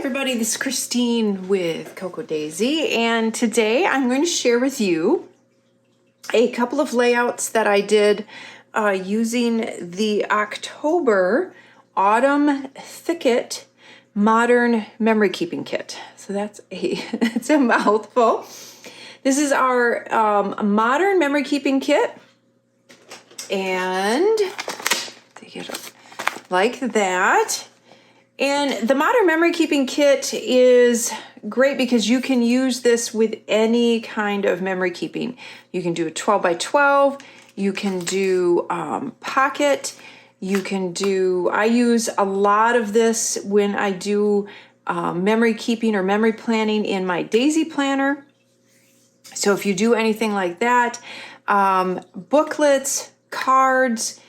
everybody, this is Christine with Cocoa Daisy, and today I'm going to share with you a couple of layouts that I did using the October Autumn Thicket Modern Memory Keeping Kit. So that's it's a mouthful. This is our Modern Memory Keeping Kit, and take it up like that. And the Modern Memory Keeping Kit is great because you can use this with any kind of memory keeping. You can do a 12 by 12, you can do pocket, you can do, I use a lot of this when I do memory keeping or memory planning in my Daisy planner. So if you do anything like that, booklets, cards,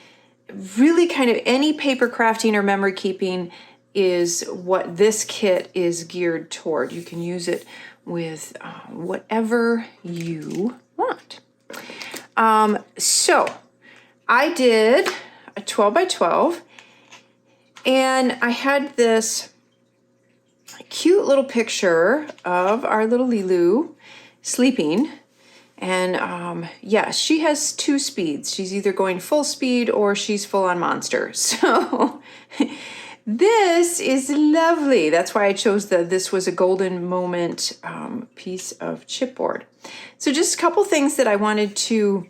really kind of any paper crafting or memory keeping is what this kit is geared toward. You can use it with whatever you want. So I did a 12 by 12, and I had this cute little picture of our little Lilu sleeping. And yeah, she has two speeds. She's either going full speed or she's full on monster. So this is lovely. That's why I chose this was a golden moment piece of chipboard. So just a couple things that I wanted to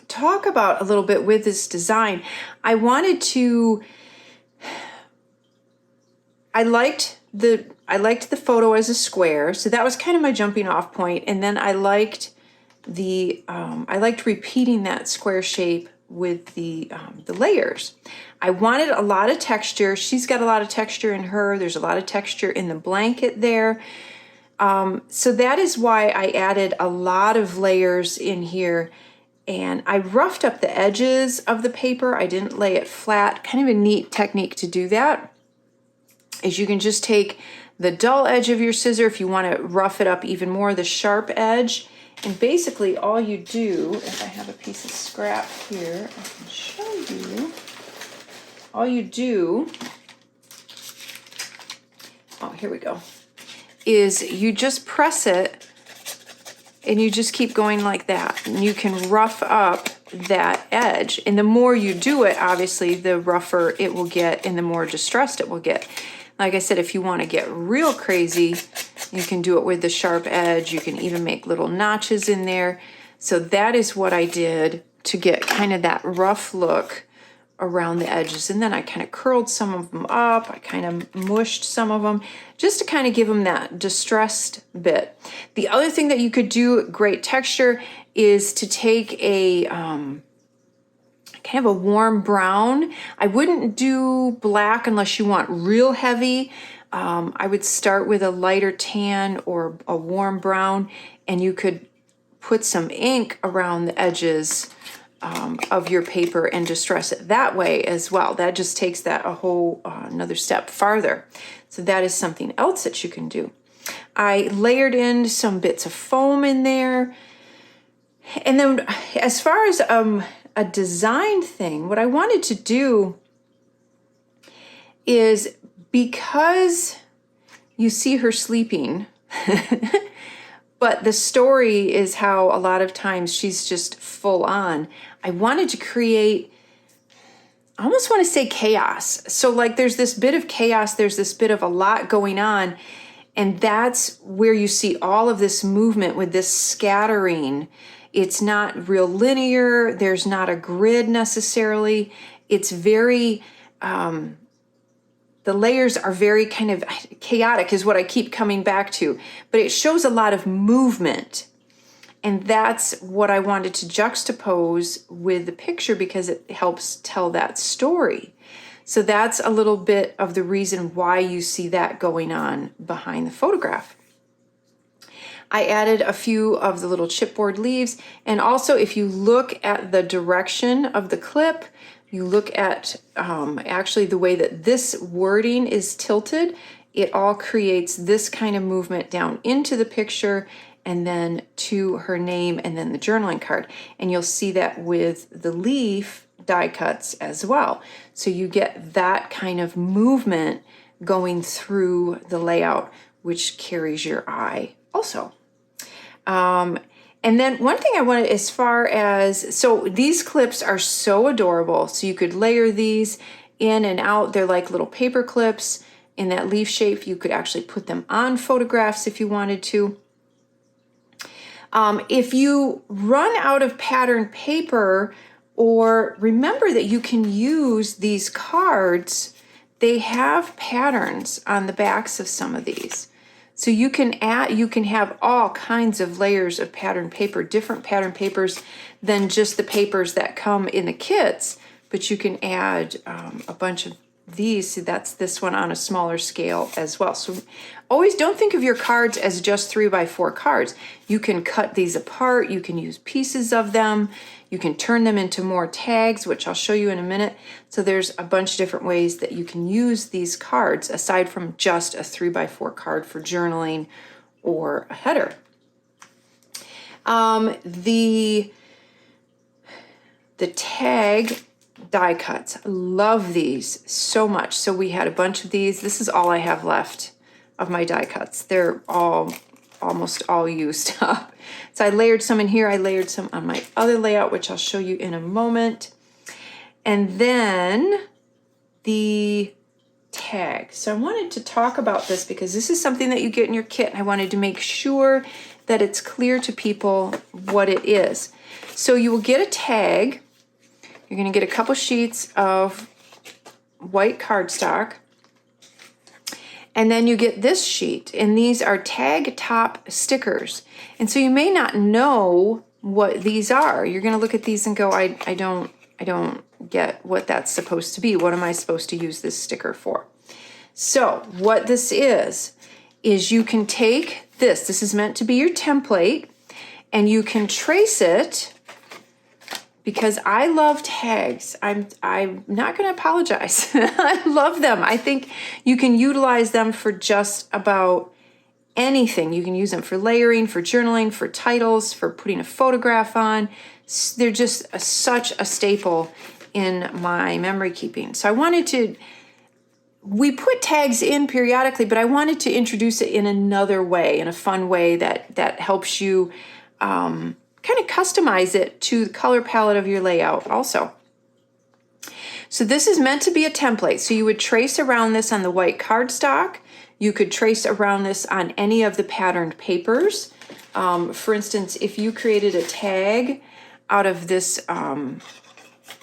talk about a little bit with this design. I liked the photo as a square, so that was kind of my jumping off point. And then I liked repeating that square shape with the layers. I wanted a lot of texture. She's got a lot of texture in her. There's a lot of texture in the blanket there. So that is why I added a lot of layers in here. And I roughed up the edges of the paper. I didn't lay it flat. Kind of a neat technique to do that is you can just take the dull edge of your scissor if you want to rough it up even more, the sharp edge. And basically all you do, if I have a piece of scrap here, I can show you. All you do, oh, here we go, is you just press it and you just keep going like that. And you can rough up that edge. And the more you do it, obviously, the rougher it will get and the more distressed it will get. Like I said, if you want to get real crazy, you can do it with the sharp edge. You can even make little notches in there. So that is what I did to get kind of that rough look around the edges. And then I kind of curled some of them up. I kind of mushed some of them just to kind of give them that distressed bit. The other thing that you could do, great texture, is to take a kind of a warm brown. I wouldn't do black unless you want real heavy. I would start with a lighter tan or a warm brown, and you could put some ink around the edges of your paper and distress it that way as well. That just takes that a whole another step farther. So that is something else that you can do. I layered in some bits of foam in there. And then as far as a design thing, what I wanted to do is, because you see her sleeping, but the story is how a lot of times she's just full on. I wanted to create, I almost want to say chaos. So like there's this bit of chaos, there's this bit of a lot going on, and that's where you see all of this movement with this scattering. It's not real linear. There's not a grid necessarily. It's very, the layers are very kind of chaotic is what I keep coming back to, but it shows a lot of movement. And that's what I wanted to juxtapose with the picture because it helps tell that story. So that's a little bit of the reason why you see that going on behind the photograph. I added a few of the little chipboard leaves. And also if you look at the direction of the clip, you look at actually the way that this wording is tilted, it all creates this kind of movement down into the picture and then to her name and then the journaling card. And you'll see that with the leaf die cuts as well. So you get that kind of movement going through the layout, which carries your eye also. And then one thing I wanted, as far as, so these clips are so adorable. So you could layer these in and out. They're like little paper clips in that leaf shape. You could actually put them on photographs if you wanted to. If you run out of patterned paper, or remember that you can use these cards, they have patterns on the backs of some of these. So you can have all kinds of layers of patterned paper, different patterned papers than just the papers that come in the kits, but you can add a bunch of these. See, that's this one on a smaller scale as well. So always don't think of your cards as just 3x4 cards. You can cut these apart. You can use pieces of them. You can turn them into more tags, which I'll show you in a minute. So there's a bunch of different ways that you can use these cards aside from just a 3x4 card for journaling or a header. The tag die cuts. I love these so much. So we had a bunch of these. This is all I have left of my die cuts. They're almost all used up. So I layered some in here. I layered some on my other layout, which I'll show you in a moment. And then the tag. So I wanted to talk about this because this is something that you get in your kit. And I wanted to make sure that it's clear to people what it is. So you will get a tag. You're going to get a couple sheets of white cardstock. And then you get this sheet, and these are tag top stickers. And so you may not know what these are. You're going to look at these and go, I don't get what that's supposed to be. What am I supposed to use this sticker for? So what this is you can take this. This is meant to be your template, and you can trace it. Because I love tags. I'm not going to apologize. I love them. I think you can utilize them for just about anything. You can use them for layering, for journaling, for titles, for putting a photograph on. They're just such a staple in my memory keeping. So we put tags in periodically, but I wanted to introduce it in another way, in a fun way that helps you kind of customize it to the color palette of your layout also. So this is meant to be a template. So you would trace around this on the white cardstock. You could trace around this on any of the patterned papers. For instance, if you created a tag out of this,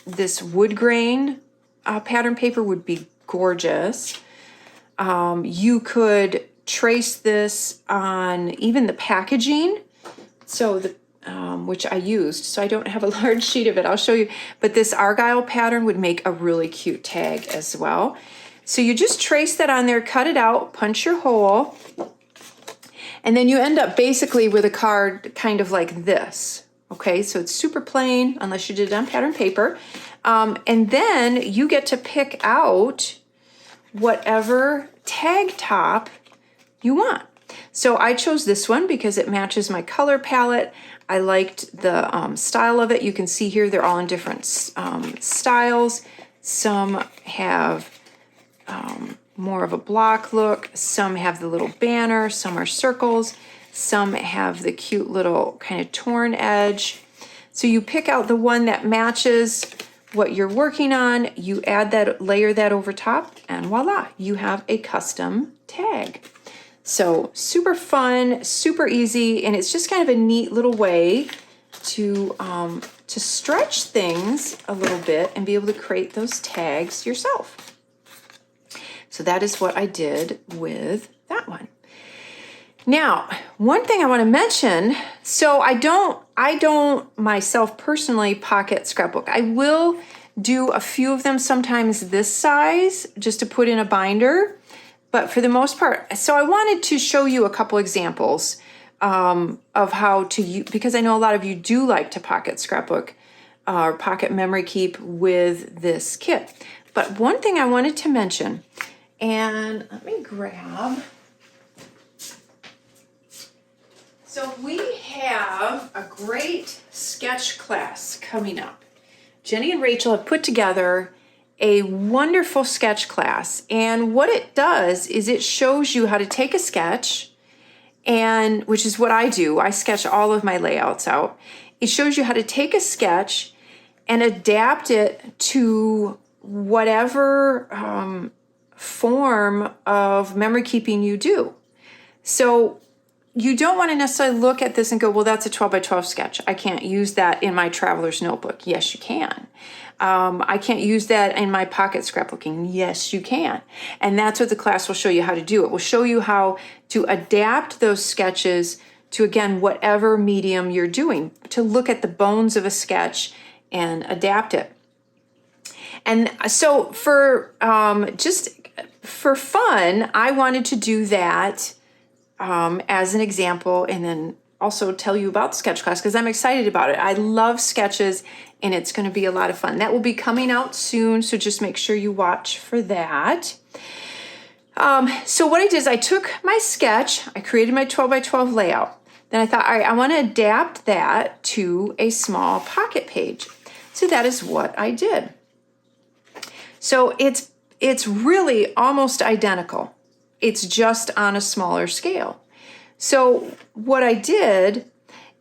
this wood grain pattern paper would be gorgeous. You could trace this on even the packaging. So which I used, so I don't have a large sheet of it. I'll show you. But this argyle pattern would make a really cute tag as well. So you just trace that on there, cut it out, punch your hole, and then you end up basically with a card kind of like this. Okay, so it's super plain unless you did it on pattern paper. And then you get to pick out whatever tag top you want. So I chose this one because it matches my color palette. I liked the style of it. You can see here they're all in different styles. Some have more of a block look. Some have the little banner. Some are circles. Some have the cute little kind of torn edge. So you pick out the one that matches what you're working on. You add that, layer that over top, and voila, you have a custom tag. So super fun, super easy, and it's just kind of a neat little way to stretch things a little bit and be able to create those tags yourself. So that is what I did with that one. Now, one thing I want to mention, so I don't myself personally pocket scrapbook. I will do a few of them sometimes this size just to put in a binder. But for the most part, so I wanted to show you a couple examples of how to use, because I know a lot of you do like to pocket scrapbook or pocket memory keep with this kit. But one thing I wanted to mention, and let me grab. So we have a great sketch class coming up. Jenny and Rachel have put together a wonderful sketch class. And what it does is it shows you how to take a sketch, and which is what I do. I sketch all of my layouts out. It shows you how to take a sketch and adapt it to whatever form of memory keeping you do. So you don't want to necessarily look at this and go, well, that's a 12 by 12 sketch. I can't use that in my traveler's notebook. Yes, you can. I can't use that in my pocket scrapbooking. Yes, you can. And that's what the class will show you how to do. It will show you how to adapt those sketches to, again, whatever medium you're doing, to look at the bones of a sketch and adapt it. And so just for fun, I wanted to do that as an example, and then also tell you about the sketch class because I'm excited about it. I love sketches, and it's going to be a lot of fun. That will be coming out soon, so just make sure you watch for that. So what I did is I took my sketch, I created my 12 by 12 layout. Then I thought, all right, I want to adapt that to a small pocket page. So that is what I did. So it's really almost identical. It's just on a smaller scale. So what I did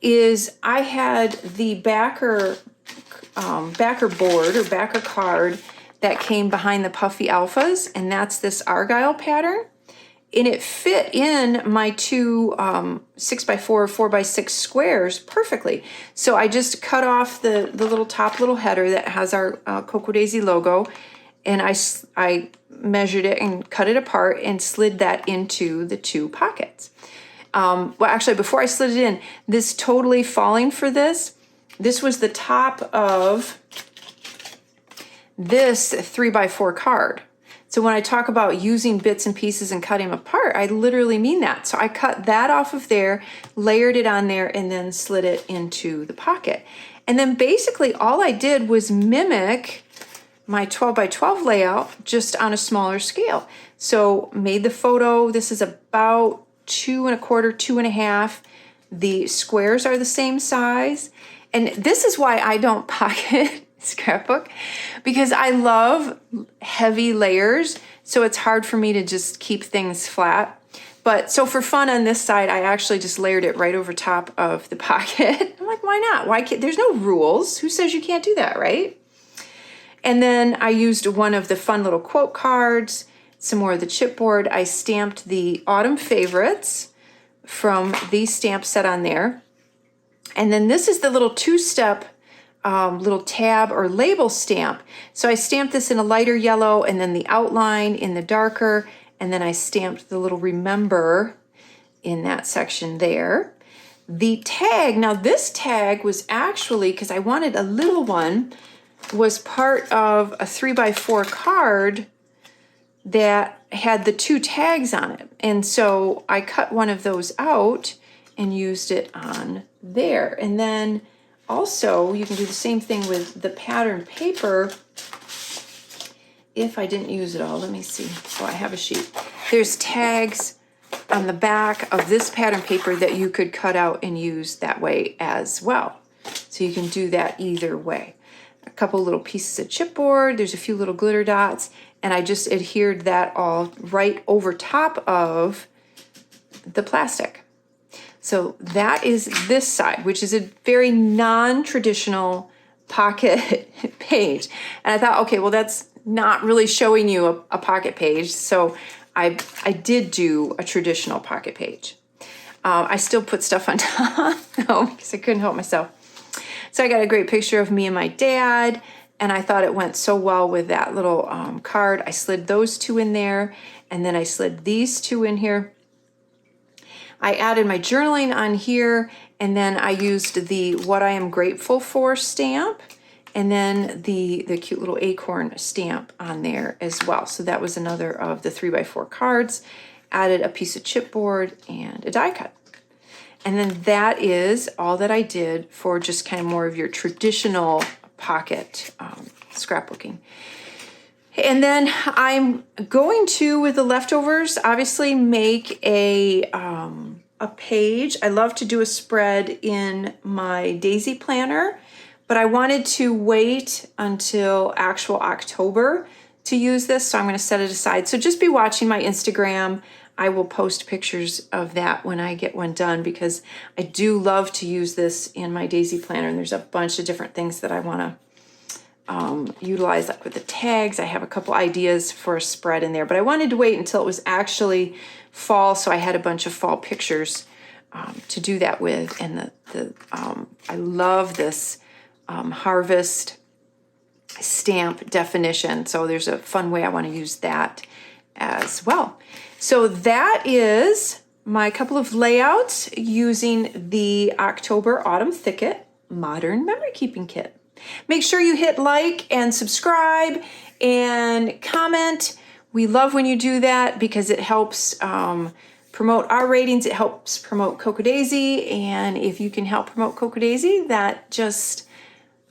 is I had the backer board or backer card that came behind the puffy alphas, and that's this argyle pattern. And it fit in my two 6x4 or 4x6 squares perfectly. So I just cut off the little top little header that has our Cocoa Daisy logo, and I measured it and cut it apart and slid that into the two pockets. Well, actually, before I slid it in, this totally falling for this was the top of this 3x4 card. So when I talk about using bits and pieces and cutting them apart, I literally mean that. So I cut that off of there, layered it on there, and then slid it into the pocket. And then basically all I did was mimic my 12 by 12 layout just on a smaller scale. So made the photo. This is about 2 1/4, 2 1/2. The squares are the same size. And this is why I don't pocket scrapbook, because I love heavy layers. So it's hard for me to just keep things flat. But so for fun on this side, I actually just layered it right over top of the pocket. I'm like, why not? Why can't? There's no rules. Who says you can't do that, right? And then I used one of the fun little quote cards, some more of the chipboard. I stamped the autumn favorites from the stamp set on there. And then this is the little two-step little tab or label stamp. So I stamped this in a lighter yellow, and then the outline in the darker, and then I stamped the little remember in that section there. The tag, now this tag was actually, because I wanted a little one, was part of a 3x4 card that had the two tags on it. And so I cut one of those out and used it on there. And then also, you can do the same thing with the pattern paper. If I didn't use it all, let me see. Oh, I have a sheet. There's tags on the back of this pattern paper that you could cut out and use that way as well. So you can do that either way. A couple little pieces of chipboard. There's a few little glitter dots, and I just adhered that all right over top of the plastic. So that is this side, which is a very non-traditional pocket page. And I thought, okay, well, that's not really showing you a pocket page. So I did do a traditional pocket page. I still put stuff on top, though, because I couldn't help myself. So I got a great picture of me and my dad, and I thought it went so well with that little card. I slid those two in there, and then I slid these two in here. I added my journaling on here, and then I used the What I Am Grateful For stamp, and then the cute little acorn stamp on there as well. So that was another of the 3x4 cards. Added a piece of chipboard and a die cut. And then that is all that I did for just kind of more of your traditional pocket scrapbooking. And then I'm going to, with the leftovers, obviously make a page. I love to do a spread in my Daisy planner, but I wanted to wait until actual October to use this, so I'm going to set it aside. So just be watching my Instagram. I will post pictures of that when I get one done, because I do love to use this in my daisy planner, and there's a bunch of different things that I want to utilize, like with the tags. I have a couple ideas for a spread in there, but I wanted to wait until it was actually fall, so I had a bunch of fall pictures to do that with. And I love this harvest stamp definition, so there's a fun way I want to use that as well. So that is my couple of layouts using the October Autumn Thicket Modern Memory Keeping Kit. Make sure you hit like and subscribe and comment. We love when you do that because it helps promote our ratings. It helps promote Cocoa Daisy, and if you can help promote Cocoa Daisy, that just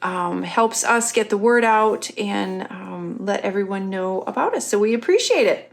helps us get the word out and let everyone know about us. So we appreciate it.